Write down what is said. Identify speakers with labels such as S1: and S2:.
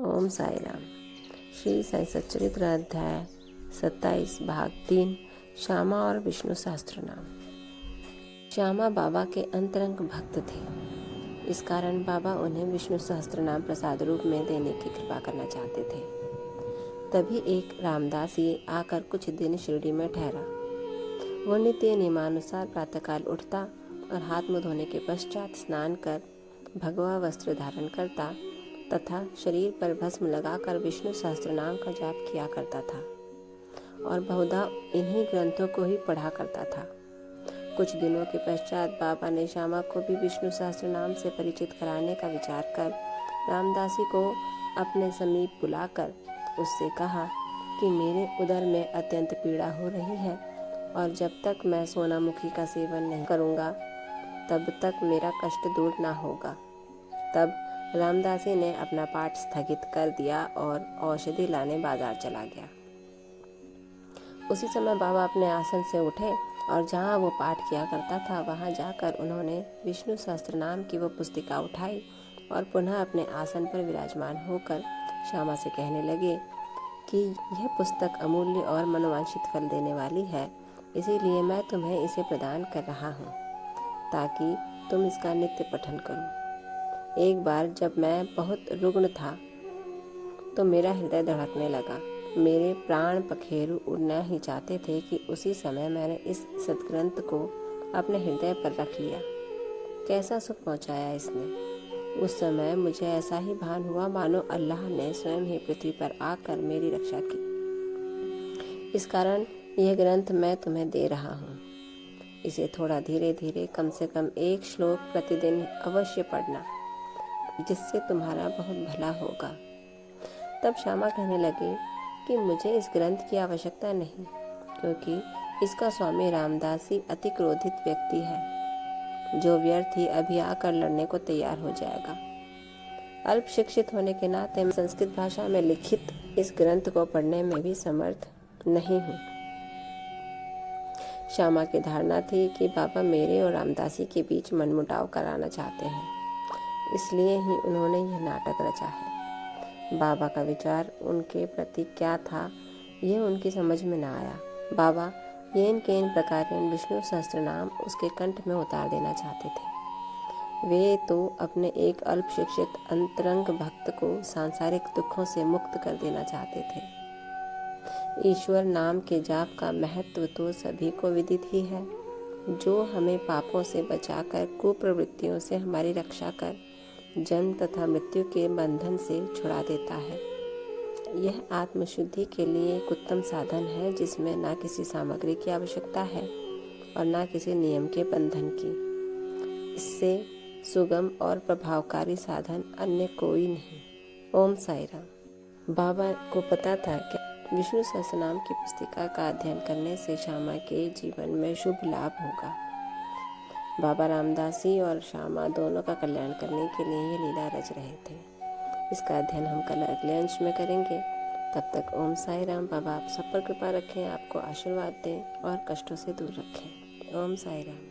S1: ओम साई राम। श्री साई सच्चरित्र अध्याय 27 भाग 3 श्यामा और विष्णु सहस्त्र नाम। श्यामा बाबा के अंतरंग भक्त थे। इस कारण बाबा उन्हें विष्णु सहस्त्र नाम प्रसाद रूप में देने की कृपा करना चाहते थे। तभी एक रामदासी आकर कुछ दिन शिरडी में ठहरा। वो नित्य नियमानुसार प्रातःकाल उठता और हाथ मुँह धोने के पश्चात स्नान कर भगवा वस्त्र धारण करता तथा शरीर पर भस्म लगाकर विष्णु सहस्त्र नाम का जाप किया करता था और बहुधा इन्हीं ग्रंथों को ही पढ़ा करता था। कुछ दिनों के पश्चात बाबा ने श्यामा को भी विष्णु सहस्त्र नाम से परिचित कराने का विचार कर रामदासी को अपने समीप बुलाकर उससे कहा कि मेरे उदर में अत्यंत पीड़ा हो रही है और जब तक मैं सोनामुखी का सेवन नहीं करूँगा तब तक मेरा कष्ट दूर ना होगा। तब रामदासी ने अपना पाठ स्थगित कर दिया और औषधि लाने बाजार चला गया। उसी समय बाबा अपने आसन से उठे और जहाँ वो पाठ किया करता था वहाँ जाकर उन्होंने विष्णु सहस्त्र नाम की वो पुस्तिका उठाई और पुनः अपने आसन पर विराजमान होकर श्यामा से कहने लगे कि यह पुस्तक अमूल्य और मनोवांछित फल देने वाली है, इसीलिए मैं तुम्हें इसे प्रदान कर रहा हूँ ताकि तुम इसका नित्य पठन करो। एक बार जब मैं बहुत रुग्ण था तो मेरा हृदय धड़कने लगा। मेरे प्राण पखेरु उड़ना ही चाहते थे कि उसी समय मैंने इस सद्ग्रंथ को अपने हृदय पर रख लिया। कैसा सुख पहुंचाया इसने। उस समय मुझे ऐसा ही भान हुआ मानो अल्लाह ने स्वयं ही पृथ्वी पर आकर मेरी रक्षा की। इस कारण यह ग्रंथ मैं तुम्हें दे रहा हूँ। इसे थोड़ा धीरे धीरे कम से कम 1 श्लोक प्रतिदिन अवश्य पढ़ना, जिससे तुम्हारा बहुत भला होगा। तब श्यामा कहने लगे कि मुझे इस ग्रंथ की आवश्यकता नहीं, क्योंकि इसका स्वामी रामदासी अति क्रोधित व्यक्ति है जो व्यर्थ ही अभी आकर लड़ने को तैयार हो जाएगा। अल्प शिक्षित होने के नाते मैं संस्कृत भाषा में लिखित इस ग्रंथ को पढ़ने में भी समर्थ नहीं हूँ। श्यामा की धारणा थी कि बाबा मेरे और रामदासी के बीच मनमुटाव कराना चाहते हैं, इसलिए ही उन्होंने यह नाटक रचा है। बाबा का विचार उनके प्रति क्या था यह उनकी समझ में न आया। बाबा येन केन प्रकारेण विष्णु सहस्त्र नाम उसके कंठ में उतार देना चाहते थे। वे तो अपने एक अल्प शिक्षित अंतरंग भक्त को सांसारिक दुखों से मुक्त कर देना चाहते थे। ईश्वर नाम के जाप का महत्व तो सभी को विदित ही है, जो हमें पापों से बचाकर कुप्रवृत्तियों से हमारी रक्षा कर जन्म तथा मृत्यु के बंधन से छुड़ा देता है। यह आत्मशुद्धि के लिए एक उत्तम साधन है, जिसमें न किसी सामग्री की आवश्यकता है और न किसी नियम के बंधन की। इससे सुगम और प्रभावकारी साधन अन्य कोई नहीं। ओम साई राम। बाबा को पता था कि विष्णु सहस्त्रनाम की पुस्तिका का अध्ययन करने से श्यामा के जीवन में शुभ लाभ होगा। बाबा रामदासी और श्यामा दोनों का कल्याण करने के लिए ये लीला रच रहे थे। इसका अध्ययन हम कल अगले अंश में करेंगे। तब तक ओम साई राम। बाबा आप सब पर कृपा रखें, आपको आशीर्वाद दें और कष्टों से दूर रखें। ओम साई राम।